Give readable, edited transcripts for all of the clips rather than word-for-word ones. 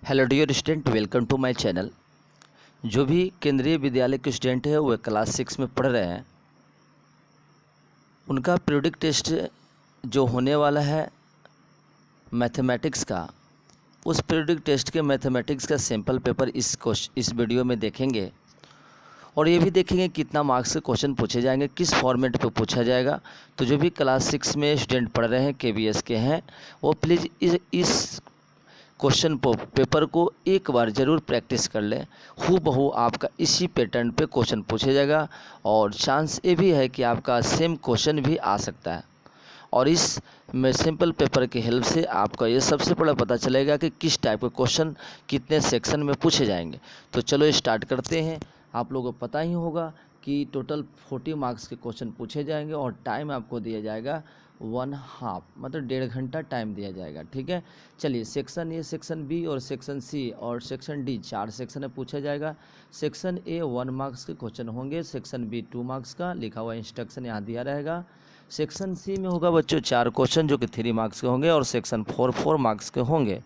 Hello dear student, welcome to my channel. जो भी केंद्रीय विद्यालय के स्टूडेंट है वो क्लास 6 में पढ़ रहे हैं, उनका पीरियोडिक टेस्ट जो होने वाला है मैथमेटिक्स का, उस पीरियोडिक टेस्ट के मैथमेटिक्स का सैम्पल पेपर इस वीडियो में देखेंगे और ये भी देखेंगे कितना मार्क्स के क्वेश्चन पूछे जाएंगे, किस फॉर्मेट पे पूछा जाएगा। तो जो भी क्लास 6 में स्टूडेंट पढ़ रहे हैं, केवीएस के हैं, वो प्लीज़ इस क्वेश्चन पेपर को एक बार ज़रूर प्रैक्टिस कर लें। हूबहू आपका इसी पैटर्न पे क्वेश्चन पूछा जाएगा और चांस ये भी है कि आपका सेम क्वेश्चन भी आ सकता है। और इस में सिंपल पेपर की हेल्प से आपका ये सबसे बड़ा पता चलेगा कि किस टाइप के क्वेश्चन कितने सेक्शन में पूछे जाएंगे। तो चलो स्टार्ट करते हैं। आप लोगों को पता ही होगा कि टोटल 40 मार्क्स के क्वेश्चन पूछे जाएंगे और टाइम आपको दिया जाएगा 1/2, मतलब 1.5 घंटा टाइम दिया जाएगा। ठीक है, चलिए सेक्शन ए, सेक्शन बी और सेक्शन सी और सेक्शन डी 4 सेक्शन में पूछा जाएगा। सेक्शन ए 1 मार्क्स के क्वेश्चन होंगे, सेक्शन बी 2 मार्क्स का लिखा हुआ इंस्ट्रक्शन यहाँ दिया रहेगा। सेक्शन सी में होगा बच्चों 4 क्वेश्चन जो कि 3 मार्क्स के होंगे और सेक्शन 4 मार्क्स के होंगे।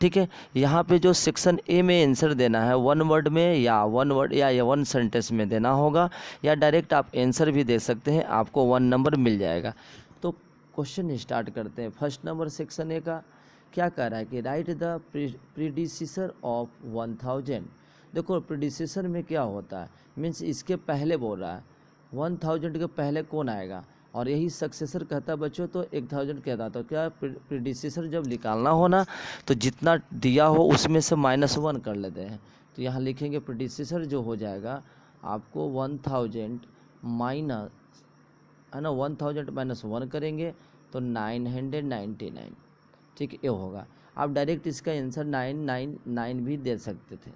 ठीक है, यहाँ पे जो सेक्शन ए में आंसर देना है 1 वर्ड में या 1 वर्ड या 1 सेंटेंस में देना होगा, या डायरेक्ट आप आंसर भी दे सकते हैं, आपको 1 नंबर मिल जाएगा। तो क्वेश्चन स्टार्ट करते हैं। फर्स्ट नंबर सेक्शन ए का क्या कह रहा है कि राइट द प्रीडिसेसर ऑफ 1000। देखो प्रीडिसेसर में क्या होता है, मीन्स इसके पहले बोल रहा है 1000 के पहले कौन आएगा, और यही सक्सेसर कहता है बच्चों तो 1000 कहता है। तो क्या प्रीडिसेसर जब निकालना हो ना, तो जितना दिया हो उसमें से -1 कर लेते हैं। तो यहाँ लिखेंगे प्रीडिसेसर जो हो जाएगा आपको 1000 माइनस, है ना, 1000 -1 करेंगे तो 999। ठीक है, ये होगा। आप डायरेक्ट इसका आंसर 999 भी दे सकते थे।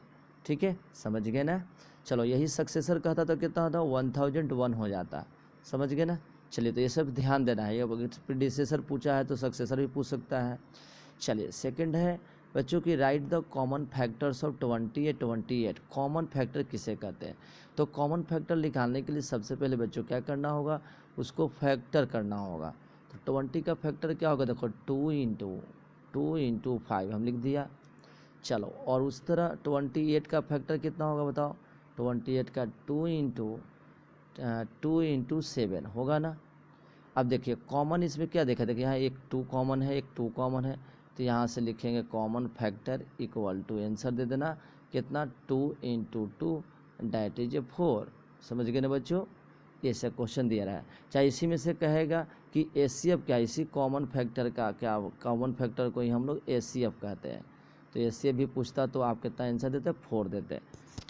ठीक है, समझ गए ना। चलो यही सक्सेसर कहता तो कितना होता, 1001 हो जाता। समझ गए ना। चलिए तो ये सब ध्यान देना है, ये प्रीडिसेसर पूछा है तो सक्सेसर भी पूछ सकता है। चलिए सेकंड है बच्चों की right the common factors of 28। Common factor किसे कहते हैं। तो कॉमन फैक्टर निकालने के लिए सबसे पहले बच्चों क्या करना होगा, उसको फैक्टर करना होगा। तो 20 का फैक्टर क्या होगा, देखो 2 × 5 हम लिख दिया। चलो और उस तरह 28 का फैक्टर कितना होगा बताओ, 28 का 2 × 7 होगा ना। अब देखिए कॉमन इसमें क्या देखा, देखिए यहाँ एक 2 कॉमन है, एक 2 कॉमन है, तो यहाँ से लिखेंगे common factor equal to answer दे देना कितना, 2 × 2 डैट इज 4। समझ गए ना बच्चों, ऐसा क्वेश्चन दिया रहा है। चाहे इसी में से कहेगा कि एचसीएफ क्या, इसी कॉमन फैक्टर का क्या, कॉमन फैक्टर को ही हम लोग एचसीएफ कहते हैं। तो एचसीएफ भी पूछता तो आप कितना आंसर देते, 4 देते।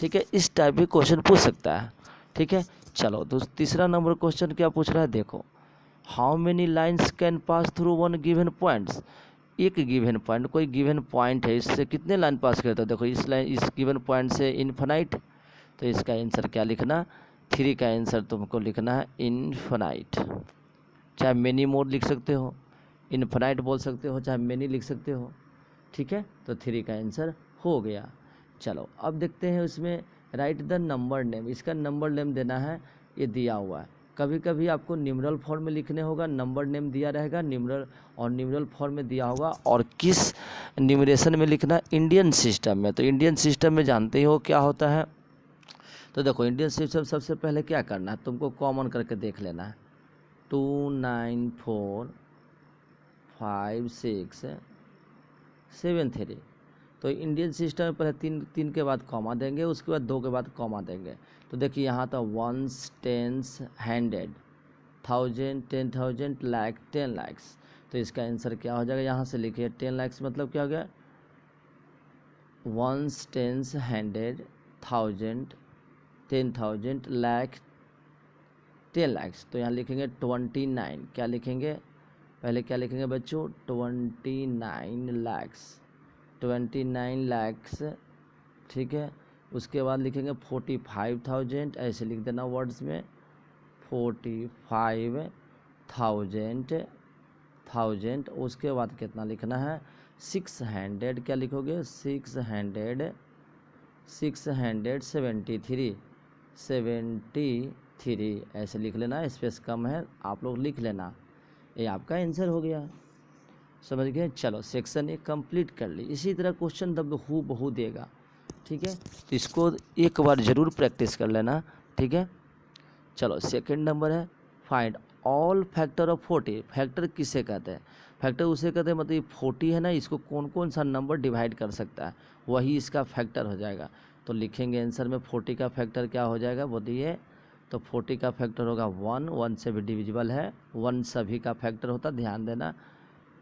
ठीक है, इस टाइप भी क्वेश्चन पूछ सकता है। ठीक है, चलो तो तीसरा नंबर क्वेश्चन क्या पूछ रहा है, देखो how many lines can pass through 1 given points. एक गिवन पॉइंट, कोई गिवन पॉइंट है, इससे कितने लाइन पास करता है। देखो इस गिवन पॉइंट से इन्फिनाइट, तो इसका आंसर क्या लिखना, 3 का आंसर तुमको लिखना है इन्फिनाइट। चाहे मेनी मोर लिख सकते हो, इन्फिनाइट बोल सकते हो, चाहे मेनी लिख सकते हो। ठीक है, तो 3 का आंसर हो गया। चलो अब देखते हैं उसमें राइट द नंबर नेम, इसका नंबर नेम देना है, ये दिया हुआ है। कभी कभी आपको न्यूमरल फॉर्म में लिखने होगा, नंबर नेम दिया रहेगा न्यूमरल फॉर्म में दिया होगा, और किस न्यूमरेशन में लिखना, इंडियन सिस्टम में। तो इंडियन सिस्टम में जानते ही हो क्या होता है। तो देखो इंडियन सिस्टम सबसे पहले क्या करना है, तुमको कॉमन करके देख लेना है, 2 9 4 5 6 7 3। तो इंडियन सिस्टम में पहले 3 के बाद कॉमा देंगे, उसके बाद 2 के बाद कॉमा देंगे। तो देखिए यहाँ था वंस, टेंस, 100, 1000, 10,000, लाख, 10 लाख्स। तो इसका आंसर क्या हो जाएगा, यहाँ से लिखिए 10 लाख्स मतलब क्या हो गया, वंस, टेंस, 100, 1000, 10,000, लाख, 10 लाख्स। तो यहाँ लिखेंगे 29, क्या लिखेंगे, पहले क्या लिखेंगे बच्चों, 29 लाख्स, 29 लाख्स। ठीक है, उसके बाद लिखेंगे 45,000, ऐसे लिख देना वर्ड्स में, 45,000। उसके बाद कितना लिखना है, 600, क्या लिखोगे, 673 ऐसे लिख लेना, स्पेस कम है आप लोग लिख लेना, ये आपका आंसर हो गया। समझ गए। चलो सेक्शन 1 कंप्लीट कर ली। इसी तरह क्वेश्चन हू बहू देगा, ठीक है, तो इसको एक बार ज़रूर प्रैक्टिस कर लेना, ठीक है। चलो सेकंड नंबर है find all factor of 40। Factor किसे कहते हैं? फैक्टर उसे कहते हैं, मतलब 40 है ना, इसको कौन कौन सा नंबर डिवाइड कर सकता है, वही इसका फैक्टर हो जाएगा। तो लिखेंगे आंसर में 40 का फैक्टर क्या हो जाएगा बोलिए। तो 40 का फैक्टर होगा 1, 1 से भी डिविजिबल है, 1 सभी का फैक्टर होता, ध्यान देना।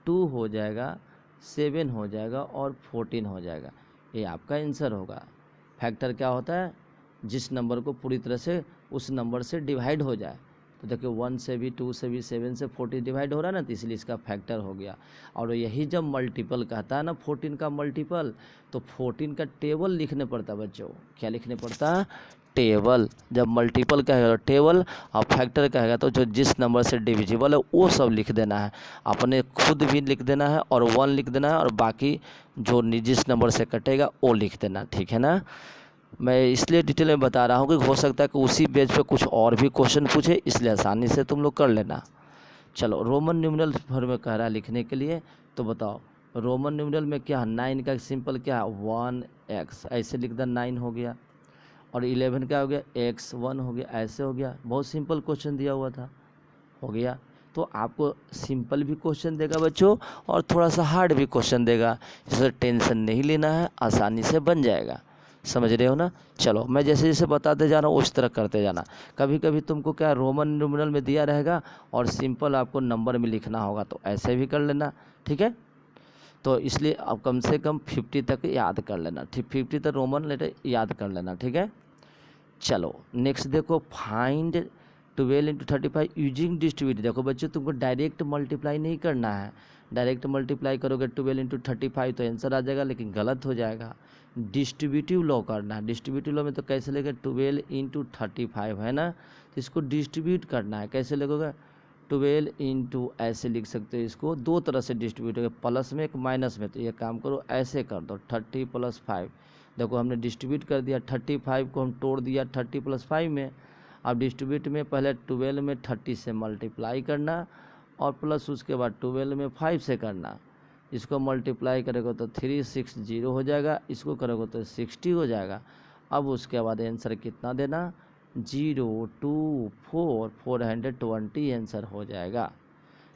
2 हो जाएगा, 7 हो जाएगा और 14 हो जाएगा। ये आपका आंसर होगा। फैक्टर क्या होता है? जिस नंबर को पूरी तरह से उस नंबर से डिवाइड हो जाए। तो देखिए 1 से भी, 2 से भी, 7 से 40 डिवाइड हो रहा है ना, तो इसलिए इसका फैक्टर हो गया। और यही जब मल्टीपल कहता है ना 14 का मल्टीपल, तो 14 का टेबल लिखने पड़ता है बच्चों। क्या लिखने पड़ता है? टेबल। जब मल्टीपल कहेगा तो टेबल, और फैक्टर कहेगा तो जो जिस नंबर से डिविजिबल है वो सब लिख देना है। अपने खुद भी लिख देना है और 1 लिख देना है, और बाकी जो जिस नंबर से कटेगा वो लिख देना, ठीक है ना। मैं इसलिए डिटेल में बता रहा हूँ कि हो सकता है कि उसी पेज पे कुछ और भी क्वेश्चन पूछे, इसलिए आसानी से तुम लोग कर लेना। चलो रोमन न्यूमेरल फॉर्म में कह रहा है लिखने के लिए, तो बताओ रोमन न्यूमेरल में क्या है? 9 का सिंपल क्या है? 1x, ऐसे लिख देना 9 हो गया। और 11 क्या हो गया? x1 हो गया, ऐसे हो गया। बहुत सिंपल क्वेश्चन दिया हुआ था, हो गया। तो आपको सिंपल भी क्वेश्चन देगा बच्चों और थोड़ा सा हार्ड भी क्वेश्चन देगा, इससे टेंशन नहीं लेना है, आसानी से बन जाएगा। समझ रहे हो ना। चलो मैं जैसे जैसे बताते जा रहा हूँ उस तरह करते जाना। कभी कभी तुमको क्या रोमन न्यूमेरल में दिया रहेगा और सिंपल आपको नंबर में लिखना होगा, तो ऐसे भी कर लेना, ठीक है। तो इसलिए आप कम से कम 50 तक याद कर लेना, ठीक, 50 तक रोमन लेटर याद कर लेना, ठीक है। चलो नेक्स्ट देखो फाइंड 12 इंटू 35 यूजिंग डिस्ट्रीब्यूट। देखो बच्चों तुमको डायरेक्ट मल्टीप्लाई नहीं करना है। डायरेक्ट मल्टीप्लाई करोगे 12 इंटू 35 तो आंसर आ जाएगा, लेकिन गलत हो जाएगा। डिस्ट्रीब्यूटिव लॉ करना है। डिस्ट्रीब्यूटिव लॉ में तो कैसे लेगा? 12 इंटू 35 है ना, तो इसको डिस्ट्रीब्यूट करना है। कैसे लगेगा? 12 इंटू, ऐसे लिख सकते हो इसको, दो तरह से डिस्ट्रीब्यूट होगा, प्लस में एक माइनस में। तो ये काम करो ऐसे कर दो 30 + 5। देखो हमने डिस्ट्रीब्यूट कर दिया, 35 को हम तोड़ दिया 30 + 5 में। अब डिस्ट्रीब्यूट में पहले 12 में 30 से मल्टीप्लाई करना और प्लस उसके बाद 12 में 5 से करना। इसको मल्टीप्लाई करेगा तो 360 हो जाएगा, इसको करोगे तो 60 हो जाएगा। अब उसके बाद आंसर कितना देना? 0, 2, 4, 420 आंसर हो जाएगा।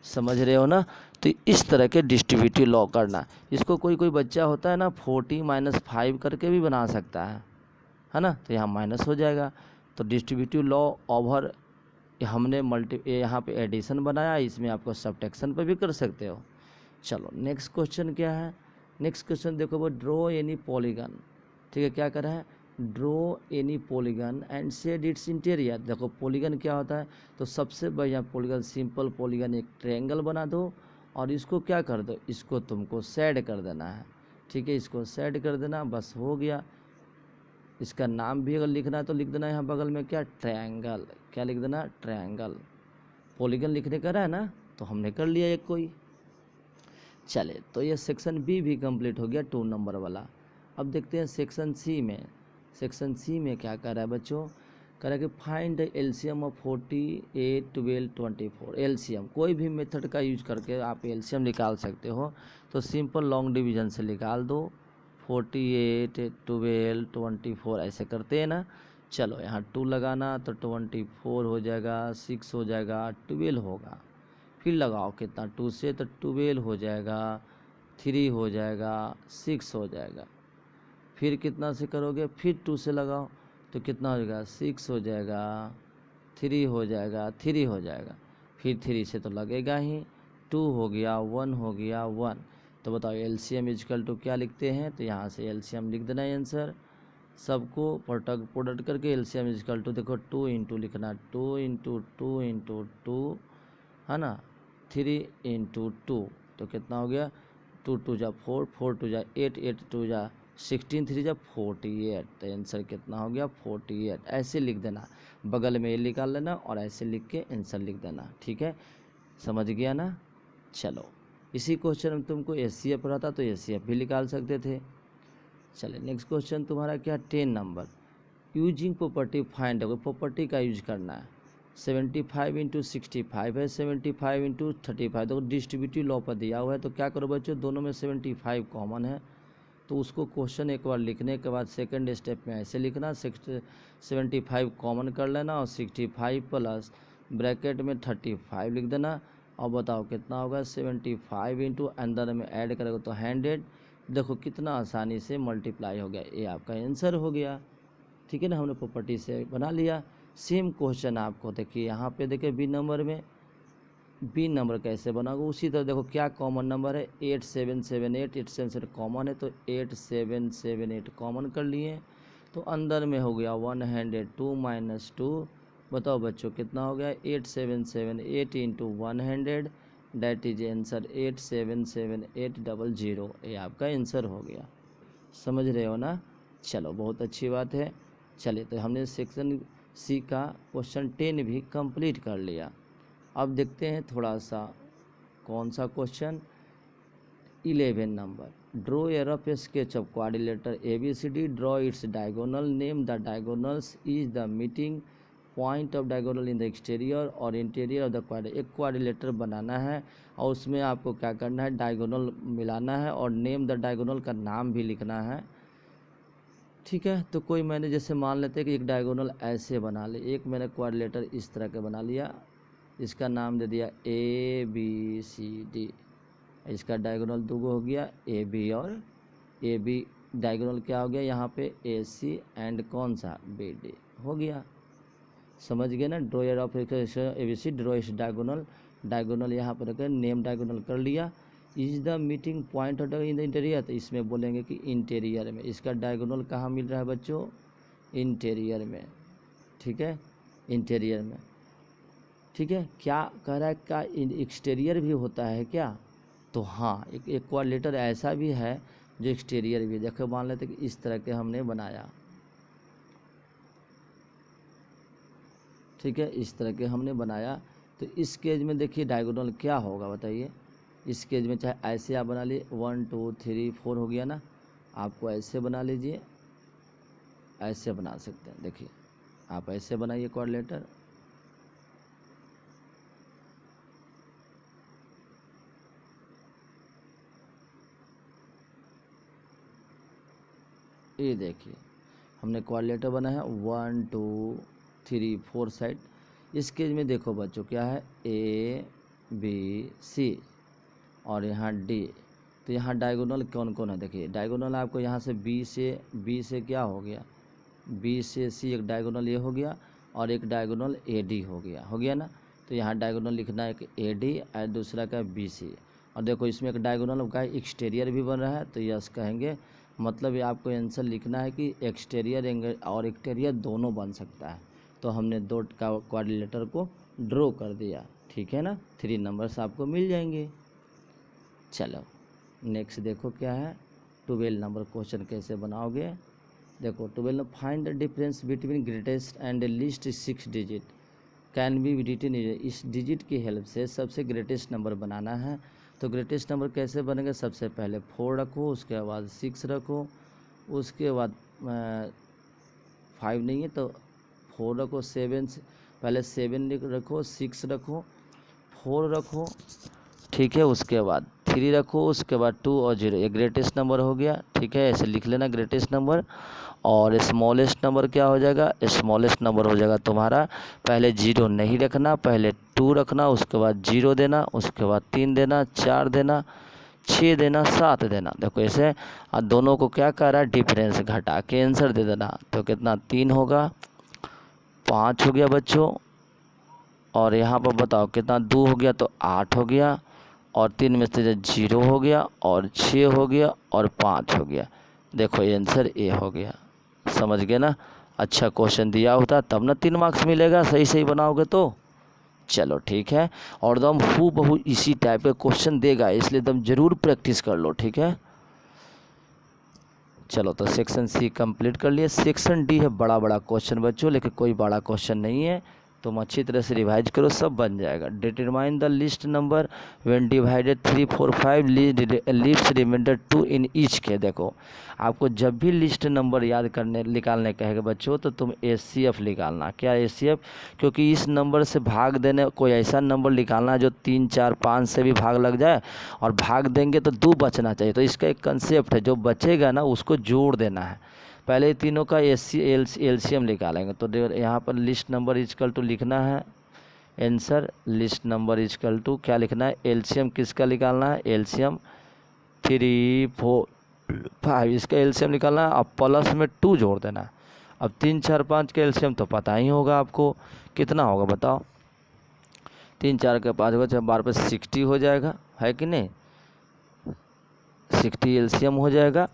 समझ रहे हो ना। तो इस तरह के डिस्ट्रीब्यूटिव लॉ करना। इसको कोई कोई बच्चा होता है ना 40 - 5 करके भी बना सकता है ना, तो यहाँ माइनस हो जाएगा। तो डिस्ट्रीब्यूटिव लॉ ओवर हमने यहाँ पे एडिशन बनाया, इसमें आपको सब्ट्रैक्शन पे भी कर सकते हो। चलो नेक्स्ट क्वेश्चन क्या है? नेक्स्ट क्वेश्चन देखो वो ड्रॉ एनी पॉलीगन, ठीक है। क्या कर रहा है? Draw any polygon and shade its interior. देखो पॉलीगन क्या होता है, तो सबसे बढ़िया पॉलीगन, सिंपल पॉलीगन, एक ट्रायंगल बना दो और इसको क्या कर दो, इसको तुमको शेड कर देना है, ठीक है। इसको शेड कर देना, बस हो गया। इसका नाम भी अगर लिखना है तो लिख देना यहाँ बगल में क्या? ट्रायंगल। क्या लिख देना? ट्रायंगल। पॉलीगन लिखने का रहा है ना, तो हमने कर लिया एक कोई। चले तो ये सेक्शन बी भी कंप्लीट हो गया 2 नंबर वाला। अब देखते हैं सेक्शन सी में। सेक्शन सी में क्या कर रहा है बच्चों? कह रहा है कि find the LCM of 48, 12, 24। LCM कोई भी मेथड का यूज करके आप एलसीएम निकाल सकते हो। तो सिंपल लॉन्ग डिवीजन से निकाल दो, 48, 12, 24 ऐसे करते हैं ना। चलो यहाँ 2 लगाना तो 24 हो जाएगा, 6 हो जाएगा, 12 होगा। फिर लगाओ कितना, 2 से तो 12 हो जाएगा, 3 हो जाएगा, 6 हो जाएगा। फिर कितना से करोगे? फिर 2 से लगाओ तो कितना हो जाएगा? 6 हो जाएगा, 3 हो जाएगा, 3 हो जाएगा। फिर 3 से तो लगेगा ही, 2 हो गया, 1 हो गया, 1। तो बताओ एलसीएम इक्वल टू क्या लिखते हैं? तो यहाँ से एलसीएम लिख देना है आंसर। सबको प्रोडक्ट करके एलसीएम इक्वल टू देखो 2 इंटू लिखना, 2 इंटू 2 इंटू 2 है ना, 3 इंटू 2 तो कितना हो गया? 2 2 जा 4, 4 2 जा 8, 8 2 जा 16, 3 जा 48। तो आंसर कितना हो गया? 48। ऐसे लिख देना, बगल में ये निकाल लेना और ऐसे लिख के आंसर लिख देना, ठीक है। समझ गया ना। चलो इसी क्वेश्चन में तुमको एचसीएफ रहता तो एचसीएफ भी निकाल सकते थे। चले नेक्स्ट क्वेश्चन तुम्हारा क्या? 10 number using property find. Property का यूज करना है। 75 इंटू 65 है, 75 इंटू 35। तो डिस्ट्रीब्यूटिव लॉ पर दिया हुआ है, तो क्या करो बच्चों, दोनों में 75 कॉमन है, तो उसको क्वेश्चन एक बार लिखने के बाद सेकंड स्टेप में ऐसे लिखना, 75 कॉमन कर लेना और 65 प्लस ब्रैकेट में 35 लिख देना। और बताओ कितना होगा, 75 इंटू अंदर में ऐड करोगे तो 100। देखो कितना आसानी से मल्टीप्लाई हो गया, ये आपका आंसर हो गया। ठीक है ना, हमने प्रॉपर्टी से बना लिया। सेम क्वेश्चन आपको देखिए यहाँ पे देखिए बी नंबर में, बी नंबर कैसे बनाओगे उसी तरह। देखो क्या कॉमन नंबर है, 8778, 8778 कॉमन है, तो 8778 कॉमन कर लिए, तो अंदर में हो गया 102 माइनस 2। बताओ बच्चों कितना हो गया, 8778 इंटू 100, डैट इज आंसर 877800। ये आपका आंसर हो गया, समझ रहे हो ना। चलो बहुत अच्छी बात है। चलिए तो हमने सेक्शन सी का क्वेश्चन 10 भी कंप्लीट कर लिया। अब देखते हैं थोड़ा सा कौन सा question, 11 number. Draw a rough sketch of quadrilateral ABCD, draw its diagonal, name the diagonals, is the meeting point of diagonal in the exterior और इंटीरियर ऑफ द क्वाड्रिलेटर। एक क्वाड्रिलेटर बनाना है और उसमें आपको क्या करना है, डायगोनल मिलाना है और नेम द डायगोनल का नाम भी लिखना है। ठीक है, तो कोई मैंने जैसे मान लेते हैं कि एक डायगोनल ऐसे बना ले, एक मैंने क्वाड्रिलेटर इस तरह के बना लिया, इसका नाम दे दिया ABCD। इसका डायगोनल दूगो हो गया AB और AB, डायगोनल क्या हो गया यहाँ पे AC एंड कौन सा BD हो गया। समझ गए ना, ड्रॉयर ऑफ ABC, ड्रॉ इस डायगोनल, डायगोनल यहाँ पर रखें, नेम डायगोनल कर लिया। Is the meeting point of in the interior, तो इसमें बोलेंगे कि इंटीरियर में। इसका डायगोनल कहाँ मिल रहा है बच्चों, इंटीरियर में। ठीक है, इंटीरियर में। ठीक है, क्या कह रहा है, क्या एक्सटीरियर भी होता है क्या, तो हाँ एक क्वाड्रिलेटर ऐसा भी है जो एक्सटीरियर भी। देखो मान लेते कि इस तरह के हमने बनाया, ठीक है, इस तरह के हमने बनाया, तो इस केज में देखिए डायगोनल क्या होगा बताइए। इस केज में चाहे ऐसे आप बना लिए, 1 2 3 4 हो गया ना, आपको ऐसे बना लीजिए, ऐसे बना सकते हैं। देखिए आप ऐसे बनाइए क्वाड्रिलेटर, ये देखिए हमने क्वाड्रिलेटर बनाया 1 2 3 4 साइड। इस केज में देखो बच्चों क्या है, ABC और यहाँ D। तो यहाँ डायगोनल कौन कौन है, देखिए डायगोनल आपको यहाँ से B से क्या हो गया, B से C एक डायगोनल ये हो गया और एक डायगोनल AD हो गया ना। तो यहाँ डायगोनल लिखना है, एक AD और दूसरा का BC। और देखो इसमें एक डायगोनल का एक्सटीरियर भी बन रहा है, तो यस कहेंगे, मतलब ये आपको आंसर लिखना है कि एक्सटीरियर और इंटीरियर दोनों बन सकता है। तो हमने दो का क्वाड्रिलेटर को ड्रॉ कर दिया। ठीक है ना, 3 नंबर्स आपको मिल जाएंगे। चलो नेक्स्ट देखो क्या है, 12 नंबर क्वेश्चन कैसे बनाओगे। देखो 12, find the difference between greatest and least 6 digit can be written. इस डिजिट की हेल्प से सबसे ग्रेटेस्ट नंबर बनाना है। तो ग्रेटेस्ट नंबर कैसे बनेंगे, सबसे पहले 4 रखो, उसके बाद 6 रखो, उसके बाद 5 नहीं है तो 4 रखो, 7 पहले 7 रखो, 6 रखो, 4 रखो, ठीक है, उसके बाद 3 रखो, उसके बाद 2 और 0। ये ग्रेटेस्ट नंबर हो गया। ठीक है, ऐसे लिख लेना ग्रेटेस्ट नंबर। और स्मॉलेस्ट नंबर क्या हो जाएगा, स्मॉलेस्ट नंबर हो जाएगा तुम्हारा, पहले 0 नहीं रखना, पहले 2 रखना, उसके बाद 0 देना, उसके बाद 3 देना, 4 देना, 6 देना, 7 देना। देखो ऐसे, और दोनों को क्या कह रहा है, डिफरेंस घटा के आंसर दे देना। तो कितना, 3 होगा, 5 हो गया बच्चों, और यहाँ पर बताओ कितना, 2 हो गया तो 8 हो गया, और 3 में से 0 हो गया, और 6 हो गया, और 5 हो गया। देखो ये आंसर ए हो गया। समझ गए ना, अच्छा क्वेश्चन दिया होता तब ना 3 मार्क्स मिलेगा, सही सही बनाओगे तो। चलो ठीक है, और एकदम हूबहू इसी टाइप के क्वेश्चन देगा, इसलिए एकदम जरूर प्रैक्टिस कर लो। ठीक है, चलो तो सेक्शन सी कंप्लीट कर लिए। सेक्शन डी है बड़ा बड़ा क्वेश्चन बच्चों, लेकिन कोई बड़ा क्वेश्चन नहीं है, तुम अच्छी तरह से रिवाइज करो, सब बन जाएगा। Determine the least number when divided 3, 4, 5 leaves remainder 2 in each के। देखो आपको जब भी लिस्ट नंबर याद करने निकालने कहेगा बच्चों तो तुम HCF निकालना। क्या HCF? क्योंकि इस नंबर से भाग देने, कोई ऐसा नंबर निकालना जो 3, 4, 5 से भी भाग लग जाए और भाग देंगे तो 2 बचना चाहिए। तो इसका एक कंसेप्ट है, जो बचेगा ना उसको जोड़ देना है। पहले तीनों का LCM निकालेंगे। तो यहाँ पर लिस्ट नंबर इजकल टू लिखना है answer, least number is equal to क्या लिखना है, LCM किसका निकालना है, LCM 3, 4, 5 इसका LCM निकालना है। अब प्लस में 2 जोड़ देना है। अब 3, 4, 5 का LCM तो पता ही होगा आपको, कितना होगा बताओ। 3, 4 का 5 होगा, 12 पे 60 हो जाएगा, है कि नहीं, 60 LCM हो जाएगा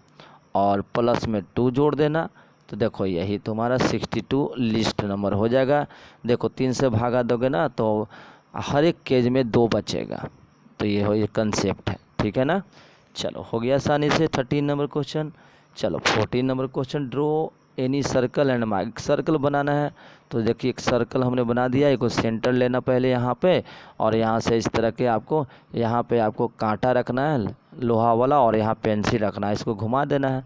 और प्लस में 2 जोड़ देना। तो देखो यही तुम्हारा 62 लिस्ट नंबर हो जाएगा। देखो 3 से भागा दोगे ना तो हर एक केज में 2 बचेगा। तो ये कंसेप्ट है, ठीक है ना। चलो हो गया आसानी से 13 नंबर क्वेश्चन। चलो 14 number question, draw any circle and mark. Circle बनाना है तो देखिए एक सर्कल हमने बना दिया, एक सेंटर लेना पहले यहाँ पे, और यहाँ से इस तरह के आपको यहाँ पे आपको कांटा रखना है लोहा वाला, और यहाँ पेंसिल रखना है, इसको घुमा देना है।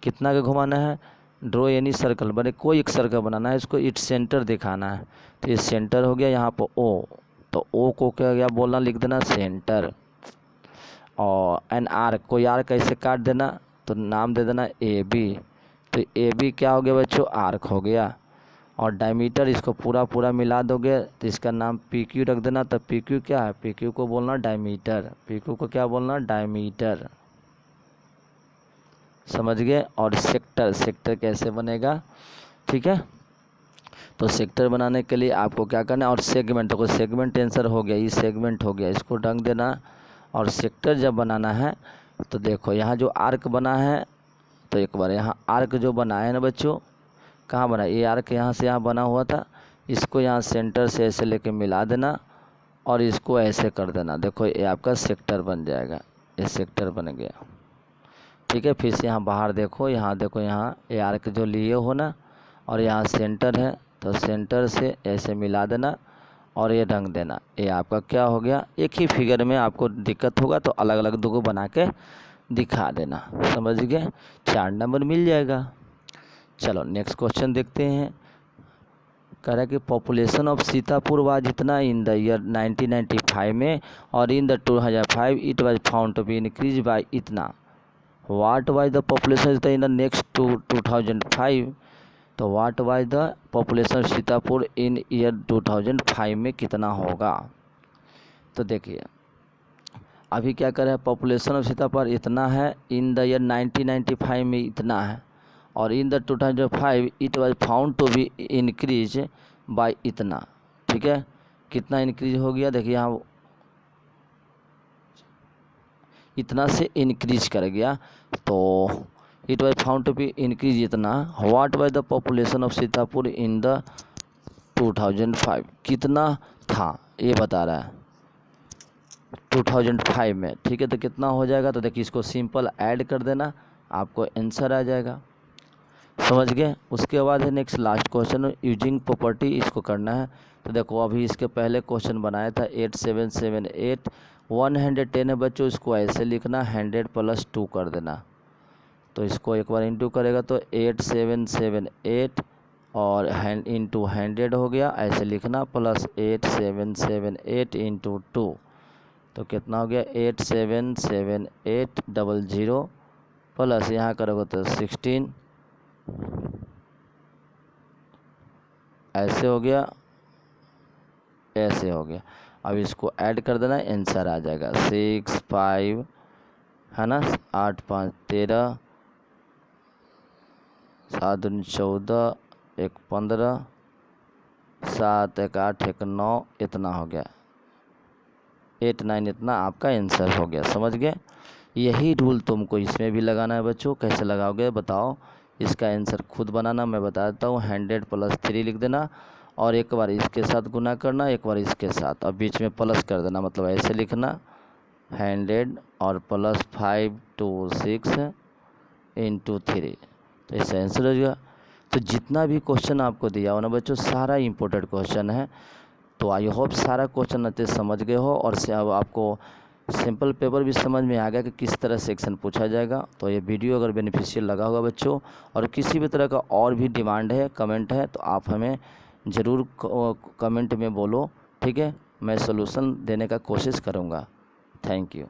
कितना का घुमाना है, ड्रॉ एनी सर्कल, बने कोई एक सर्कल बनाना है, इसको इट सेंटर दिखाना है। तो ये सेंटर हो गया, यहाँ पर O, तो O को क्या बोलना, लिख देना सेंटर। और एन आर्क, कोई आर्क कैसे काट देना, तो नाम दे देना AB। तो AB क्या हो गया बच्चों, आर्क हो गया। और डायमीटर इसको पूरा मिला दोगे तो इसका नाम PQ रख देना। तो PQ क्या है, PQ को बोलना डायमीटर, PQ को क्या बोलना, डायमीटर, समझ गए। और सेक्टर, सेक्टर कैसे बनेगा, ठीक है। तो सेक्टर बनाने के लिए आपको क्या करना है, और सेगमेंट, तो सेगमेंट आंसर हो गया, ये सेगमेंट हो गया, इसको ढंग देना। और सेक्टर जब बनाना है तो देखो यहाँ जो आर्क बना है, तो एक बार यहाँ आर्क जो बना है ना बच्चों, कहाँ बना, ये आर्क यहाँ से यहाँ बना हुआ था, इसको यहाँ सेंटर से ऐसे लेके मिला देना और इसको ऐसे कर देना। देखो ये आपका सेक्टर बन जाएगा, ये सेक्टर बन गया, ठीक है। फिर से यहाँ बाहर देखो, यहाँ देखो, यहाँ ये आर्क जो लिए हो ना, और यहाँ सेंटर है, तो सेंटर से ऐसे मिला देना और ये रंग देना। ये आपका क्या हो गया, एक ही फिगर में आपको दिक्कत होगा तो अलग अलग दो को बना के दिखा देना, समझ गए। 4 नंबर मिल जाएगा। चलो नेक्स्ट क्वेश्चन देखते हैं। कह रहा है कि पॉपुलेशन ऑफ सीतापुर वाज जितना इन द ईयर 1995 में, और in the 2005 it was found to be increase by इतना। What was the population in the next 2005। तो what was the population of Sitapur in year 2005 में कितना होगा। तो देखिए अभी क्या कर रहे हैं, पॉपुलेशन ऑफ सीतापुर इतना है, इन द ईयर 1995 में इतना है, और in the 2005 it was found to be increase by इतना, ठीक है। कितना इंक्रीज हो गया, देखिए यहाँ इतना से इंक्रीज कर गया, तो it was found to be increase इतना। What was the population of Sitapur in the 2005, कितना था ये बता रहा है 2005 में, ठीक है। तो कितना हो जाएगा, तो देखिए इसको सिंपल ऐड कर देना, आपको आंसर आ जाएगा, समझ गए। उसके बाद है next last question, using property, इसको करना है। तो देखो अभी इसके पहले क्वेश्चन बनाया था 8778, 110 है बच्चों, इसको ऐसे लिखना 100 + 2 कर देना। तो इसको एक बार इंटू करेगा तो 8778 और इंटू 100 हो गया, ऐसे लिखना, प्लस 8778 इंटू 2, तो कितना हो गया 877800 प्लस यहाँ करोगे तो 16, ऐसे हो गया, ऐसे हो गया। अब इसको ऐड कर देना, आंसर आ जाएगा 6 5 है ना, 8 5 13, 7 2 14, 1 15, 7 1 8 1 9, इतना हो गया 8 9, इतना आपका आंसर हो गया, समझ गए। यही रूल तुमको इसमें भी लगाना है बच्चों, कैसे लगाओगे बताओ। इसका आंसर खुद बनाना, मैं बता देता हूँ, 100 + 3 लिख देना, और एक बार इसके साथ गुना करना, एक बार इसके साथ, और बीच में प्लस कर देना, मतलब ऐसे लिखना 100 और प्लस 5 2 6 इंटू 3, तो इससे आंसर हो जाएगा। तो जितना भी क्वेश्चन आपको दिया हो ना बच्चों, सारा इम्पोर्टेंट क्वेश्चन है। तो आई होप सारा क्वेश्चन अच्छे समझ गए हो और से अब आपको सिंपल पेपर भी समझ में आ गया कि किस तरह सेक्शन पूछा जाएगा। तो ये वीडियो अगर बेनिफिशियल लगा होगा बच्चों, और किसी भी तरह का और भी डिमांड है, कमेंट है, तो आप हमें ज़रूर कमेंट में बोलो, ठीक है। मैं सॉल्यूशन देने का कोशिश करूँगा। Thank you.